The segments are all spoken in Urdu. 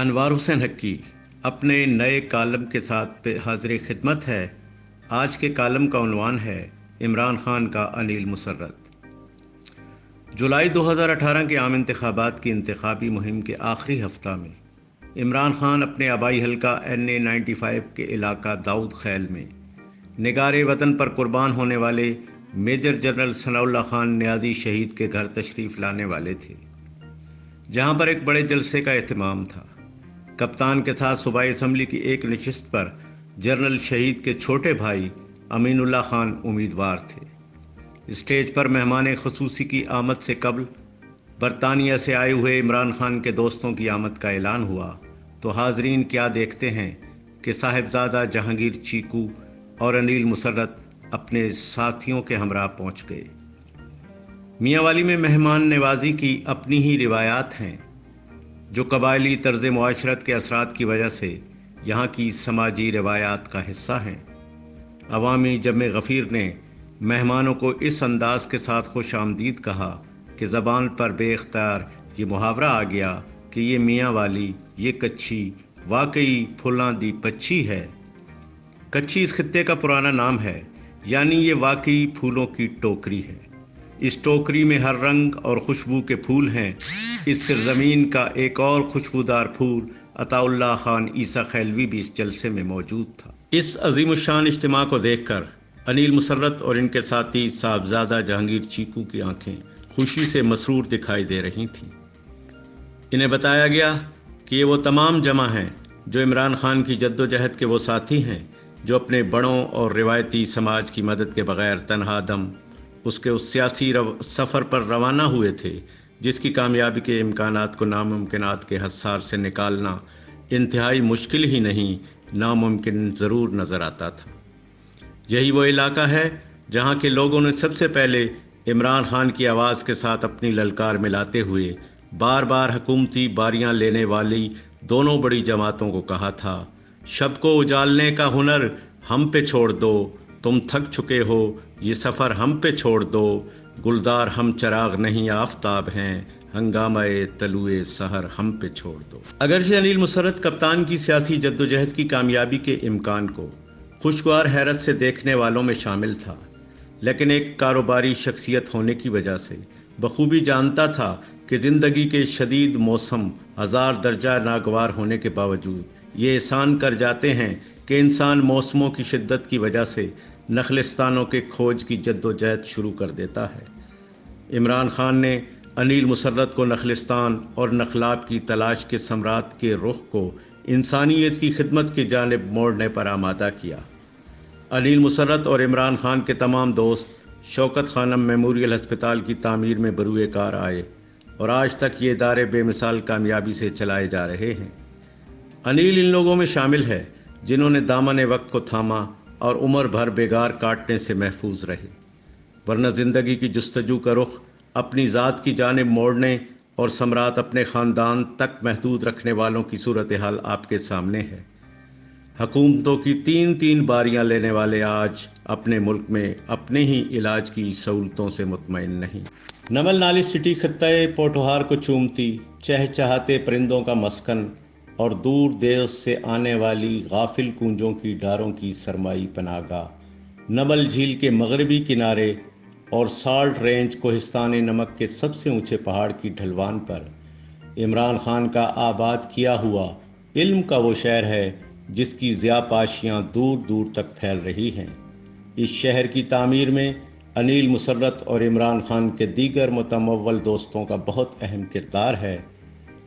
انوار حسین حقی اپنے نئے کالم کے ساتھ حاضر خدمت ہے۔ آج کے کالم کا عنوان ہے عمران خان کا انیل مسرت۔ جولائی 2018 کے عام انتخابات کی انتخابی مہم کے آخری ہفتہ میں عمران خان اپنے آبائی حلقہ NA 95 کے علاقہ داؤد خیل میں نگار وطن پر قربان ہونے والے میجر جنرل ثناء اللہ خان نیازی شہید کے گھر تشریف لانے والے تھے، جہاں پر ایک بڑے جلسے کا اہتمام تھا۔ کپتان کے ساتھ صوبائی اسمبلی کی ایک نشست پر جنرل شہید کے چھوٹے بھائی امین اللہ خان امیدوار تھے۔ اسٹیج پر مہمان خصوصی کی آمد سے قبل برطانیہ سے آئے ہوئے عمران خان کے دوستوں کی آمد کا اعلان ہوا تو حاضرین کیا دیکھتے ہیں کہ صاحبزادہ جہانگیر چیکو اور انیل مسرت اپنے ساتھیوں کے ہمراہ پہنچ گئے۔ میاں والی میں مہمان نوازی کی اپنی ہی روایات ہیں، جو قبائلی طرز معاشرت کے اثرات کی وجہ سے یہاں کی سماجی روایات کا حصہ ہیں۔ عوامی جمع غفیر نے مہمانوں کو اس انداز کے ساتھ خوش آمدید کہا کہ زبان پر بے اختیار یہ محاورہ آ گیا کہ یہ میاں والی، یہ کچھی واقعی پھلاں دی پچھی ہے۔ کچھی اس خطے کا پرانا نام ہے، یعنی یہ واقعی پھولوں کی ٹوکری ہے۔ اس ٹوکری میں ہر رنگ اور خوشبو کے پھول ہیں۔ اس سرزمین کا ایک اور خوشبودار پھول عطاء اللہ خان عیسیٰ خیلوی بھی اس جلسے میں موجود تھا۔ اس عظیم الشان اجتماع کو دیکھ کر انیل مسرت اور ان کے ساتھی صاحبزادہ جہانگیر چیکو کی آنکھیں خوشی سے مسرور دکھائی دے رہی تھیں۔ انہیں بتایا گیا کہ یہ وہ تمام جمع ہیں جو عمران خان کی جدوجہد کے وہ ساتھی ہیں جو اپنے بڑوں اور روایتی سماج کی مدد کے بغیر تنہا دم اس کے سیاسی سفر پر روانہ ہوئے تھے، جس کی کامیابی کے امکانات کو ناممکنات کے حصار سے نکالنا انتہائی مشکل ہی نہیں، ناممکن ضرور نظر آتا تھا۔ یہی وہ علاقہ ہے جہاں کے لوگوں نے سب سے پہلے عمران خان کی آواز کے ساتھ اپنی للکار ملاتے ہوئے بار بار حکومتی باریاں لینے والی دونوں بڑی جماعتوں کو کہا تھا، شب کو اجالنے کا ہنر ہم پہ چھوڑ دو، تم تھک چکے ہو، یہ سفر ہم پہ چھوڑ دو، گلدار ہم چراغ نہیں آفتاب ہیں، ہنگامہ طلوع سحر ہم پہ چھوڑ دو۔ اگرچہ انیل مسرت کپتان کی سیاسی جدوجہد کی کامیابی کے امکان کو خوشگوار حیرت سے دیکھنے والوں میں شامل تھا، لیکن ایک کاروباری شخصیت ہونے کی وجہ سے بخوبی جانتا تھا کہ زندگی کے شدید موسم ہزار درجہ ناگوار ہونے کے باوجود یہ احسان کر جاتے ہیں کہ انسان موسموں کی شدت کی وجہ سے نخلستانوں کے کھوج کی جدوجہد شروع کر دیتا ہے۔ عمران خان نے انیل مسرت کو نخلستان اور نخلاب کی تلاش کے ثمرات کے رخ کو انسانیت کی خدمت کی جانب موڑنے پر آمادہ کیا۔ انیل مسرت اور عمران خان کے تمام دوست شوکت خانم میموریل ہسپتال کی تعمیر میں بروئے کار آئے اور آج تک یہ ادارے بے مثال کامیابی سے چلائے جا رہے ہیں۔ انیل ان لوگوں میں شامل ہے جنہوں نے دامن وقت کو تھاما اور عمر بھر بیگار کاٹنے سے محفوظ رہے، ورنہ زندگی کی جستجو کا رخ اپنی ذات کی جانب موڑنے اور ثمرات اپنے خاندان تک محدود رکھنے والوں کی صورتحال آپ کے سامنے ہے۔ حکومتوں کی تین باریاں لینے والے آج اپنے ملک میں اپنے ہی علاج کی سہولتوں سے مطمئن نہیں۔ نمل نالی سٹی خطۂ پوٹھوہار کو چومتی چہچہاتے پرندوں کا مسکن اور دور دیس سے آنے والی غافل کونجوں کی ڈاروں کی سرمائی پناہ گاہ، نمل جھیل کے مغربی کنارے اور سالٹ رینج کوہستان نمک کے سب سے اونچے پہاڑ کی ڈھلوان پر عمران خان کا آباد کیا ہوا علم کا وہ شہر ہے جس کی ضیاء پاشیاں دور دور تک پھیل رہی ہیں۔ اس شہر کی تعمیر میں انیل مسرت اور عمران خان کے دیگر متمول دوستوں کا بہت اہم کردار ہے۔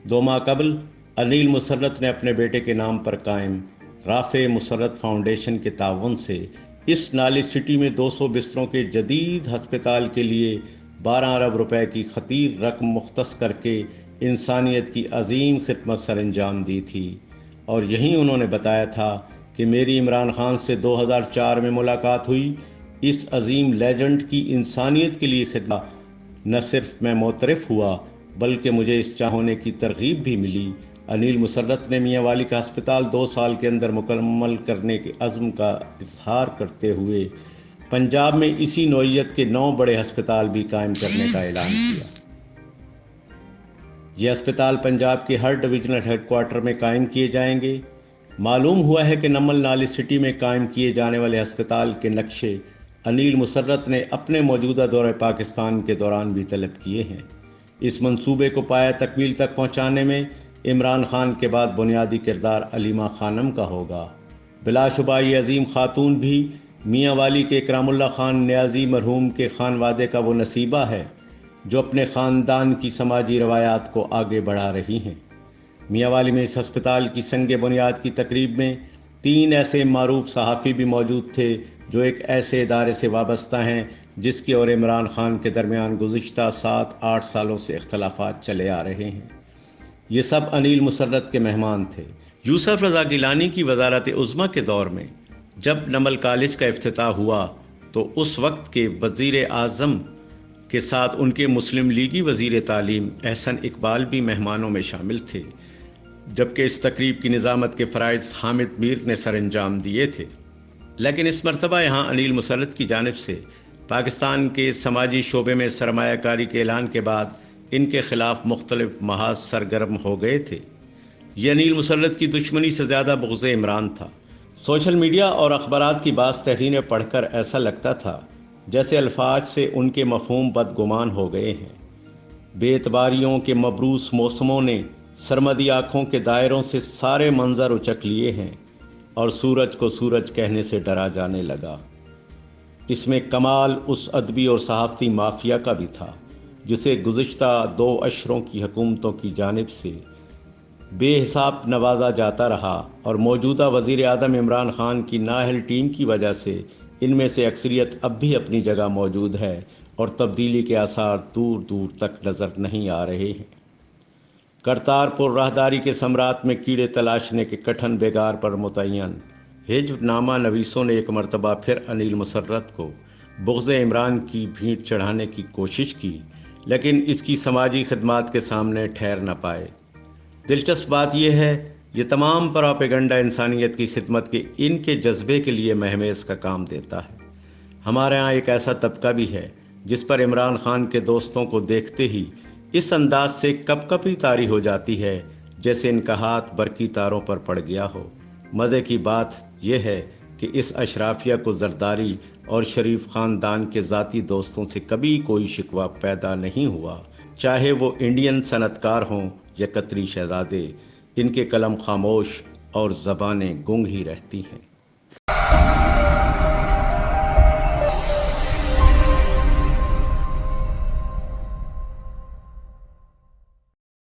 2 ماہ قبل انیل مسرت نے اپنے بیٹے کے نام پر قائم رافع مسرت فاؤنڈیشن کے تعاون سے اس نالی سٹی میں 200 بستروں کے جدید ہسپتال کے لیے 12 ارب روپے کی خطیر رقم مختص کر کے انسانیت کی عظیم خدمت سر انجام دی تھی، اور یہیں انہوں نے بتایا تھا کہ میری عمران خان سے 2004 میں ملاقات ہوئی۔ اس عظیم لیجنڈ کی انسانیت کے لیے خدمت نہ صرف میں معترف ہوا بلکہ مجھے اس چاہنے کی ترغیب بھی ملی۔ انیل مسرت نے میاں والی کا ہسپتال 2 سال کے اندر مکمل کرنے کے عزم کا اظہار کرتے ہوئے پنجاب میں اسی نوعیت کے 9 بڑے ہسپتال بھی قائم کرنے کا اعلان کیا۔ یہ اسپتال پنجاب کے ہر ڈویژنل ہیڈ کوارٹر میں قائم کیے جائیں گے۔ معلوم ہوا ہے کہ نمل نالی سٹی میں قائم کیے جانے والے اسپتال کے نقشے انیل مسرت نے اپنے موجودہ دورہ پاکستان کے دوران بھی طلب کیے ہیں۔ اس منصوبے کو پایہ تکمیل تک پہنچانے میں عمران خان کے بعد بنیادی کردار علیمہ خانم کا ہوگا۔ بلا شبہ یہ عظیم خاتون بھی میاں والی کے اکرام اللہ خان نیازی مرحوم کے خانوادے کا وہ نصیبہ ہے جو اپنے خاندان کی سماجی روایات کو آگے بڑھا رہی ہیں۔ میاں والی میں اس ہسپتال کی سنگ بنیاد کی تقریب میں 3 ایسے معروف صحافی بھی موجود تھے جو ایک ایسے ادارے سے وابستہ ہیں جس کی اور عمران خان کے درمیان گزشتہ 7-8 سالوں سے اختلافات چلے آ رہے ہیں۔ یہ سب انیل مسرت کے مہمان تھے۔ یوسف رضا گیلانی کی وزارت عظمیٰ کے دور میں جب نمل کالج کا افتتاح ہوا تو اس وقت کے وزیر اعظم کے ساتھ ان کے مسلم لیگی وزیر تعلیم احسن اقبال بھی مہمانوں میں شامل تھے، جبکہ اس تقریب کی نظامت کے فرائض حامد میر نے سر انجام دیے تھے۔ لیکن اس مرتبہ یہاں انیل مسرت کی جانب سے پاکستان کے سماجی شعبے میں سرمایہ کاری کے اعلان کے بعد ان کے خلاف مختلف محاذ سرگرم ہو گئے تھے۔ یہ انیل مسرت کی دشمنی سے زیادہ بغض عمران تھا۔ سوشل میڈیا اور اخبارات کی بعض تحریریں پڑھ کر ایسا لگتا تھا جیسے الفاظ سے ان کے مفہوم بدگمان ہو گئے ہیں۔ بے اعتباریوں کے مبروس موسموں نے سرمدی آنکھوں کے دائروں سے سارے منظر اچک لیے ہیں اور سورج کو سورج کہنے سے ڈرا جانے لگا۔ اس میں کمال اس ادبی اور صحافتی مافیا کا بھی تھا جسے گزشتہ 2 عشروں کی حکومتوں کی جانب سے بے حساب نوازا جاتا رہا اور موجودہ وزیر اعظم عمران خان کی نااہل ٹیم کی وجہ سے ان میں سے اکثریت اب بھی اپنی جگہ موجود ہے اور تبدیلی کے آثار دور دور تک نظر نہیں آ رہے ہیں۔ کرتارپور راہداری کے سمراٹ میں کیڑے تلاشنے کے کٹھن بیگار پر متعین حزب نامہ نویسوں نے ایک مرتبہ پھر انیل مسرت کو بغض عمران کی بھینٹ چڑھانے کی کوشش کی، لیکن اس کی سماجی خدمات کے سامنے ٹھہر نہ پائے۔ دلچسپ بات یہ ہے، یہ تمام پراپیگنڈا انسانیت کی خدمت کے ان کے جذبے کے لیے مہمیز کا کام دیتا ہے۔ ہمارے ہاں ایک ایسا طبقہ بھی ہے جس پر عمران خان کے دوستوں کو دیکھتے ہی اس انداز سے کپ کپی طاری ہو جاتی ہے جیسے ان کا ہاتھ برقی تاروں پر پڑ گیا ہو۔ مزے کی بات یہ ہے کہ اس اشرافیہ کو زرداری اور شریف خاندان کے ذاتی دوستوں سے کبھی کوئی شکوہ پیدا نہیں ہوا، چاہے وہ انڈین صنعت کار ہوں یا قطری شہزادے۔ ان کے قلم خاموش اور زبانیں گنگ ہی رہتی ہیں۔